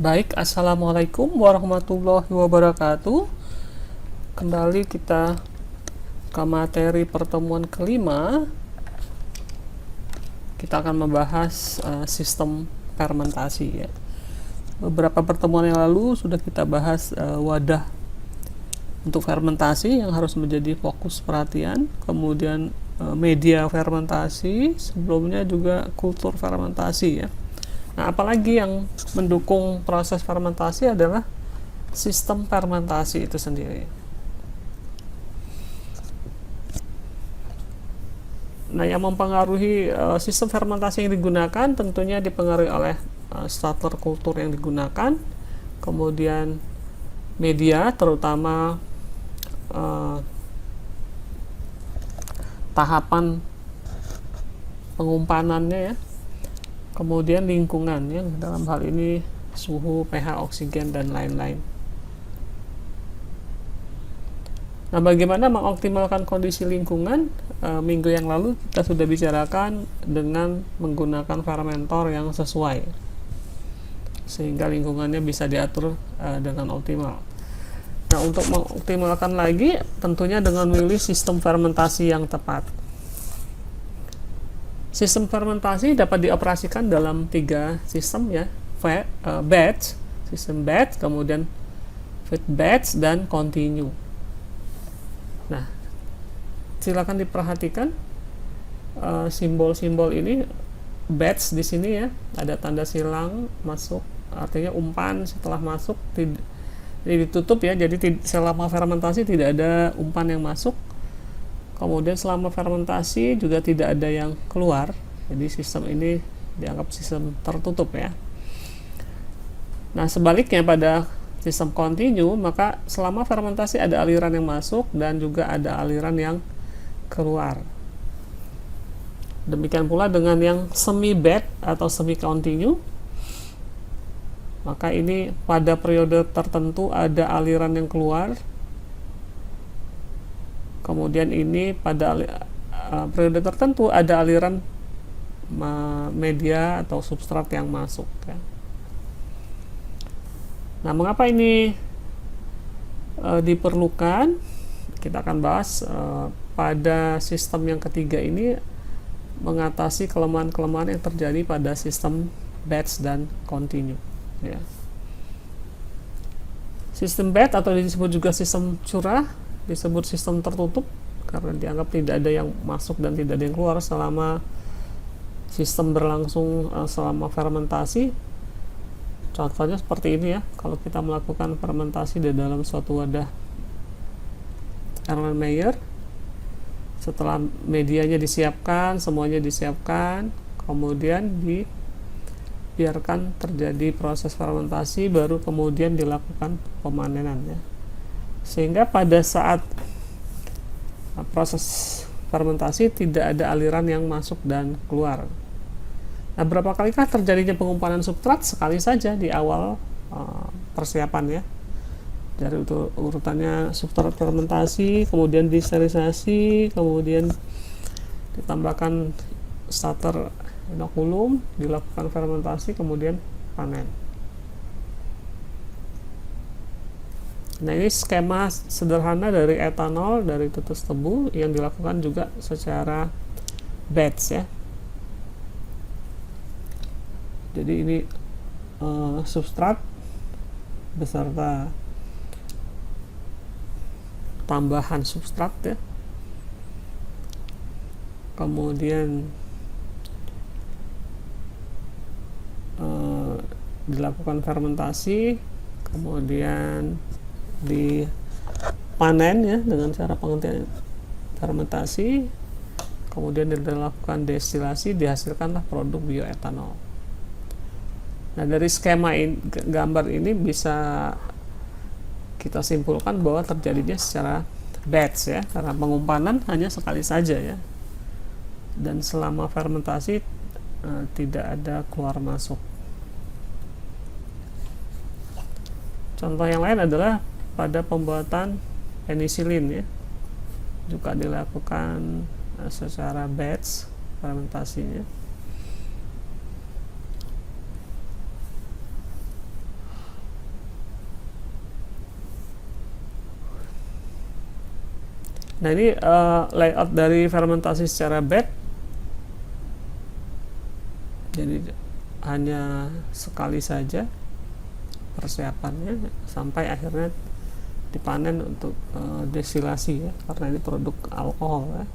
Baik, Assalamualaikum warahmatullahi wabarakatuh. Kembali kita ke materi pertemuan kelima. Kita akan membahas sistem fermentasi ya. Beberapa pertemuan yang lalu sudah kita bahas wadah untuk fermentasi yang harus menjadi fokus perhatian. Kemudian media fermentasi, sebelumnya juga kultur fermentasi ya. Nah, apalagi yang mendukung proses fermentasi adalah sistem fermentasi itu sendiri. Nah, yang mempengaruhi sistem fermentasi yang digunakan tentunya dipengaruhi oleh starter kultur yang digunakan, kemudian media, terutama tahapan pengumpanannya ya, kemudian lingkungan ya, dalam hal ini suhu, pH, oksigen, dan lain-lain. Nah, bagaimana mengoptimalkan kondisi lingkungan? Minggu yang lalu kita sudah bicarakan dengan menggunakan fermentor yang sesuai, sehingga lingkungannya bisa diatur dengan optimal. Nah, untuk mengoptimalkan lagi, tentunya dengan memilih sistem fermentasi yang tepat. Sistem fermentasi dapat dioperasikan dalam 3 sistem ya, batch, sistem batch, kemudian feed batch, dan continue. Nah, silakan diperhatikan simbol-simbol ini. Batch di sini ya, ada tanda silang masuk, artinya umpan setelah masuk jadi ditutup ya, jadi selama fermentasi tidak ada umpan yang masuk. Kemudian selama fermentasi juga tidak ada yang keluar, jadi sistem ini dianggap sistem tertutup ya. Nah, sebaliknya pada sistem continue, maka selama fermentasi ada aliran yang masuk dan juga ada aliran yang keluar. Demikian pula dengan yang semi batch atau semi continue, maka ini pada periode tertentu ada aliran yang keluar, kemudian ini pada periode tertentu ada aliran media atau substrat yang masuk ya. Nah, mengapa ini diperlukan? Kita akan bahas pada sistem yang ketiga ini, mengatasi kelemahan-kelemahan yang terjadi pada sistem batch dan continue ya. Sistem batch atau disebut juga sistem curah, disebut sistem tertutup karena dianggap tidak ada yang masuk dan tidak ada yang keluar selama sistem berlangsung selama fermentasi. Contohnya seperti ini ya, kalau kita melakukan fermentasi di dalam suatu wadah Erlenmeyer, setelah medianya disiapkan, semuanya disiapkan, kemudian dibiarkan terjadi proses fermentasi, baru kemudian dilakukan pemanenan ya. Sehingga pada saat proses fermentasi tidak ada aliran yang masuk dan keluar. Nah, berapa kalikah terjadinya pengumpanan substrat? Sekali saja di awal persiapan ya. Dari urutannya substrat fermentasi, kemudian disterilisasi, kemudian ditambahkan starter inokulum, dilakukan fermentasi, kemudian panen. Nah, ini skema sederhana dari etanol dari tutus tebu yang dilakukan juga secara batch ya. Jadi ini substrat beserta tambahan substrat ya, kemudian dilakukan fermentasi, kemudian dipanen ya dengan cara penghentian fermentasi, kemudian dilakukan destilasi, dihasilkanlah produk bioetanol. Nah, dari skema gambar ini bisa kita simpulkan bahwa terjadinya secara batch ya, karena pengumpanan hanya sekali saja ya, dan selama fermentasi tidak ada keluar masuk. Contoh yang lain adalah pada pembuatan penisilin ya, juga dilakukan secara batch fermentasinya. Nah, ini layout dari fermentasi secara batch. Jadi hanya sekali saja persiapannya sampai akhirnya dipanen untuk destilasi ya, karena ini produk alkohol ya.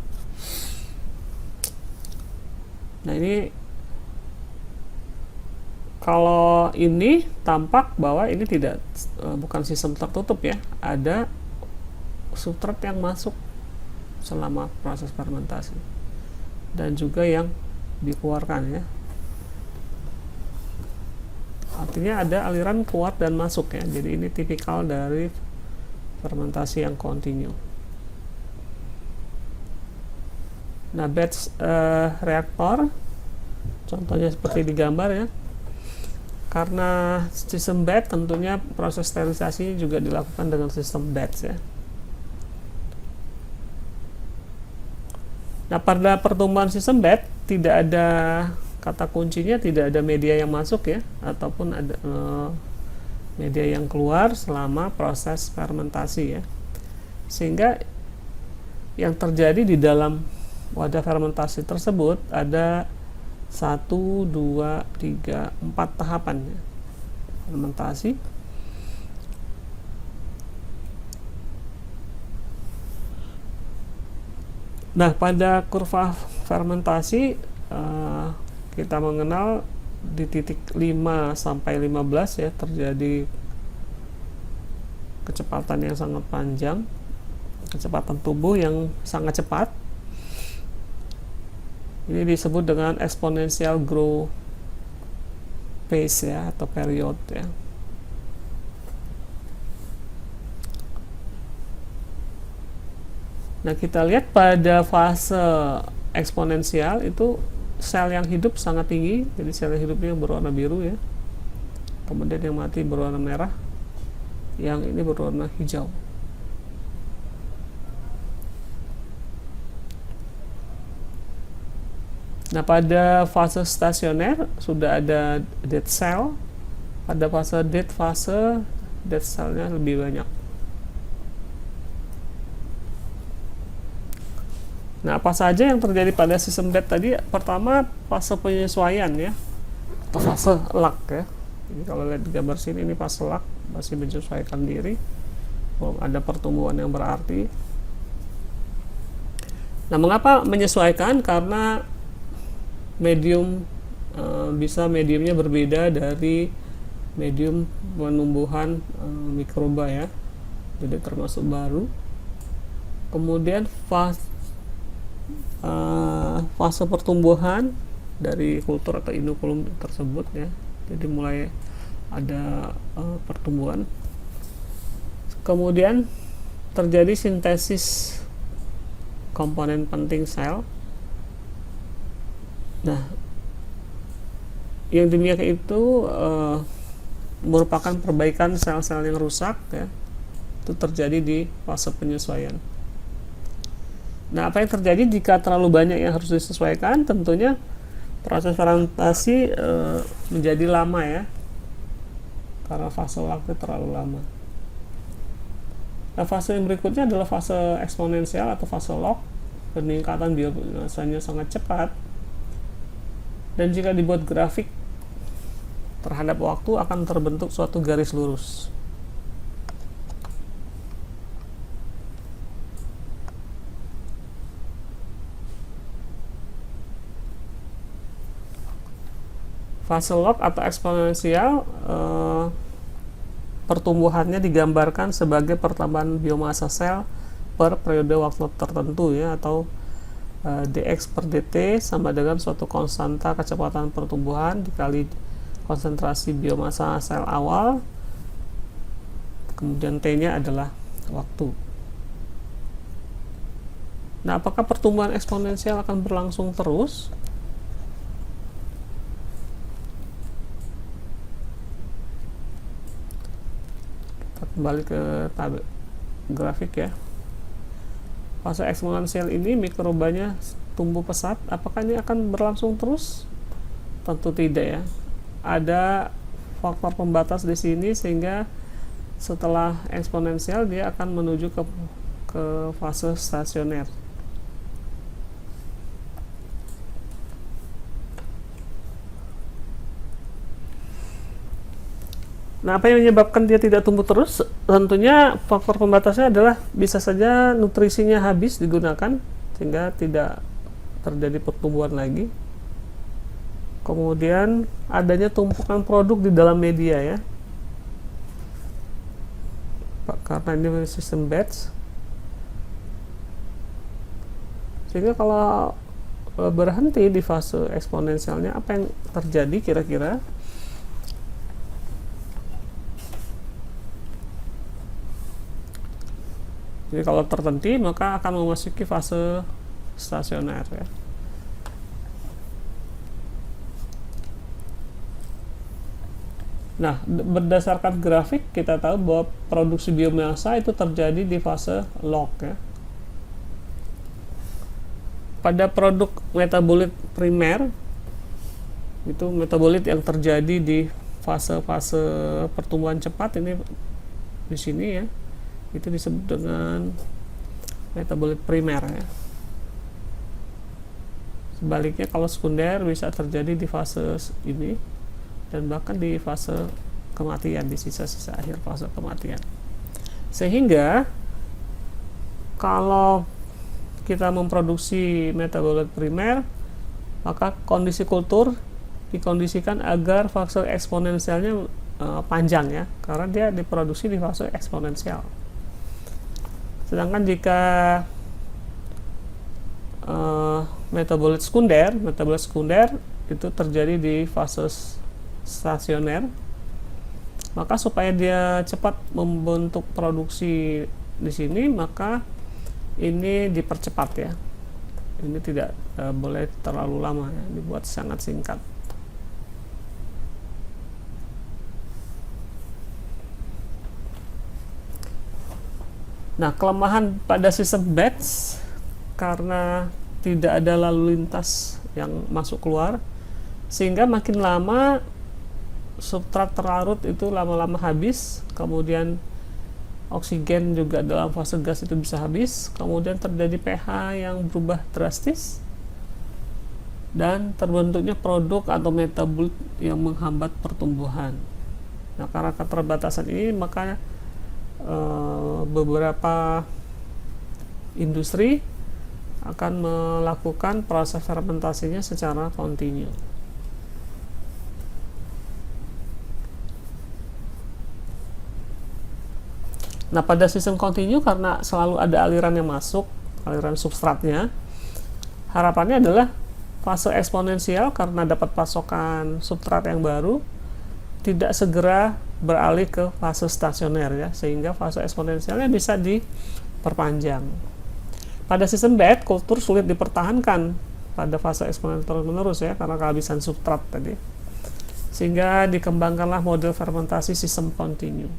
Nah, ini kalau ini tampak bahwa ini tidak bukan sistem tertutup ya, ada substrat yang masuk selama proses fermentasi dan juga yang dikeluarkan ya. Artinya ada aliran keluar dan masuk ya. Jadi ini tipikal dari fermentasi yang kontinu. Nah, batch reaktor contohnya seperti di gambar ya. Karena sistem batch, tentunya proses sterilisasi juga dilakukan dengan sistem batch ya. Nah, pada pertumbuhan sistem batch tidak ada kata kuncinya, tidak ada media yang masuk ya, ataupun ada media yang keluar selama proses fermentasi ya. Sehingga yang terjadi di dalam wadah fermentasi tersebut ada 1, 2, 3, 4 tahapan ya, fermentasi. Nah, pada kurva fermentasi kita mengenal di titik 5 sampai 15 ya, terjadi kecepatan yang sangat panjang, kecepatan tubuh yang sangat cepat. Ini disebut dengan exponential growth phase ya, atau period ya. Nah, kita lihat pada fase eksponensial itu sel yang hidup sangat tinggi, jadi sel yang hidupnya berwarna biru ya. Kemudian yang mati berwarna merah, yang ini berwarna hijau. Nah, pada fase stasioner sudah ada dead cell. Pada fase dead cellnya lebih banyak. Nah, apa saja yang terjadi pada sistem batch tadi? Pertama, fase penyesuaian ya, atau fase lock ya. Ini kalau lihat di gambar sini, ini fase lock, masih menyesuaikan diri, belum ada pertumbuhan yang berarti. Nah, mengapa menyesuaikan? Karena medium mediumnya berbeda dari medium penumbuhan mikroba ya, jadi termasuk baru. Kemudian fase pertumbuhan dari kultur atau inokulum tersebut ya, jadi mulai ada pertumbuhan. Kemudian terjadi sintesis komponen penting sel. Nah, yang demikian itu merupakan perbaikan sel-sel yang rusak ya, itu terjadi di fase penyesuaian. Nah, apa yang terjadi jika terlalu banyak yang harus disesuaikan? Tentunya proses fermentasi menjadi lama ya, karena fase waktu terlalu lama. Nah, fase yang berikutnya adalah fase eksponensial atau fase log. Peningkatan biomasanya sangat cepat, dan jika dibuat grafik terhadap waktu akan terbentuk suatu garis lurus. Fase log atau eksponensial, pertumbuhannya digambarkan sebagai pertambahan biomasa sel per periode waktu tertentu ya, atau dx per dt sama dengan suatu konstanta kecepatan pertumbuhan dikali konsentrasi biomasa sel awal, kemudian t-nya adalah waktu. Nah, apakah pertumbuhan eksponensial akan berlangsung terus? Kembali ke grafik ya. Fase eksponensial ini mikrobanya tumbuh pesat. Apakah ini akan berlangsung terus? Tentu tidak ya. Ada faktor pembatas di sini sehingga setelah eksponensial dia akan menuju ke ke fase stasioner. Nah, apa yang menyebabkan dia tidak tumbuh terus? Tentunya faktor pembatasnya adalah bisa saja nutrisinya habis digunakan sehingga tidak terjadi pertumbuhan lagi. Kemudian adanya tumpukan produk di dalam media ya, karena ini sistem batch, sehingga kalau berhenti di fase eksponensialnya, apa yang terjadi kira-kira? Jadi kalau terhenti maka akan memasuki fase stasioner ya. Nah, berdasarkan grafik kita tahu bahwa produksi biomasa itu terjadi di fase log ya. Pada produk metabolit primer, itu metabolit yang terjadi di fase-fase pertumbuhan cepat, ini di sini ya, itu disebut dengan metabolit primer ya. Sebaliknya kalau sekunder bisa terjadi di fase ini dan bahkan di fase kematian, di sisa-sisa akhir fase kematian. Sehingga kalau kita memproduksi metabolit primer, maka kondisi kultur dikondisikan agar fase eksponensialnya panjang ya, karena dia diproduksi di fase eksponensial. Sedangkan jika metabolit sekunder itu terjadi di fase stasioner, maka supaya dia cepat membentuk produksi di sini, maka ini dipercepat ya. Ini tidak boleh terlalu lama ya, dibuat sangat singkat. Nah, kelemahan pada sistem batch karena tidak ada lalu lintas yang masuk keluar, sehingga makin lama substrat terlarut itu lama-lama habis, kemudian oksigen juga dalam fase gas itu bisa habis, kemudian terjadi pH yang berubah drastis dan terbentuknya produk atau metabolit yang menghambat pertumbuhan. Nah, karena keterbatasan ini maka beberapa industri akan melakukan proses fermentasinya secara kontinu. Nah, pada sistem kontinu karena selalu ada aliran yang masuk, aliran substratnya, harapannya adalah fase eksponensial karena dapat pasokan substrat yang baru tidak segera beralih ke fase stasioner ya, sehingga fase eksponensialnya bisa diperpanjang. Pada sistem batch, kultur sulit dipertahankan pada fase eksponensial terus-menerus ya, karena kehabisan substrat tadi. Sehingga dikembangkanlah model fermentasi sistem kontinu.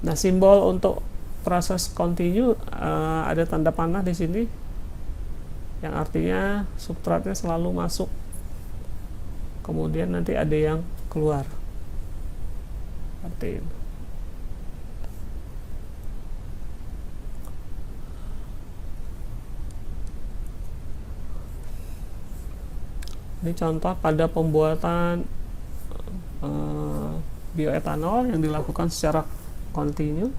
Nah, simbol untuk proses kontinu ada tanda panah di sini, yang artinya substratnya selalu masuk, kemudian nanti ada yang keluar. Seperti ini. Ini contoh pada pembuatan bioetanol yang dilakukan secara kontinu.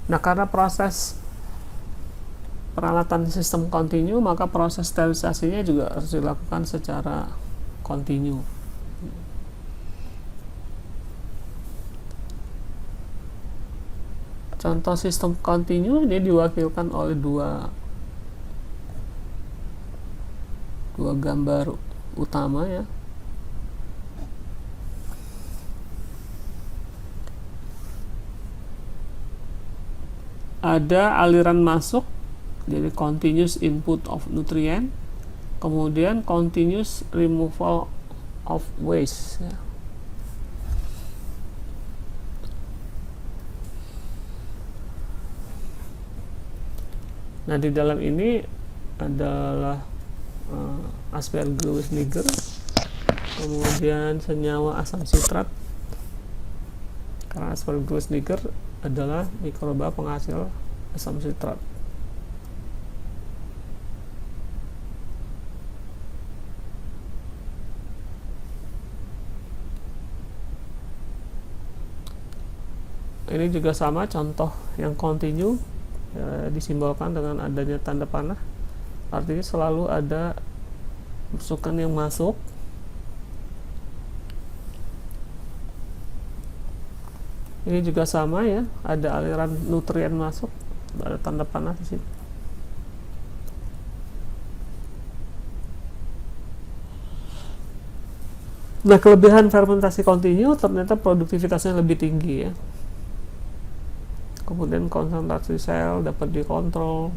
Nah, karena proses peralatan sistem kontinu, maka proses sterilisasinya juga harus dilakukan secara kontinu. Contoh sistem kontinu ini diwakilkan oleh dua gambar utama ya. Ada aliran masuk, jadi continuous input of nutrient, kemudian continuous removal of waste ya. Nah, di dalam ini adalah aspergillus niger, kemudian senyawa asam sitrat, karena Aspergillus niger adalah mikroba penghasil asam sitrat. Ini juga sama, contoh yang continue disimbolkan dengan adanya tanda panah, artinya selalu ada masukan yang masuk. Ini juga sama ya, ada aliran nutrien masuk, ada tanda panah di sini. Nah, kelebihan fermentasi kontinu ternyata produktivitasnya lebih tinggi ya. Kemudian konsentrasi sel dapat dikontrol,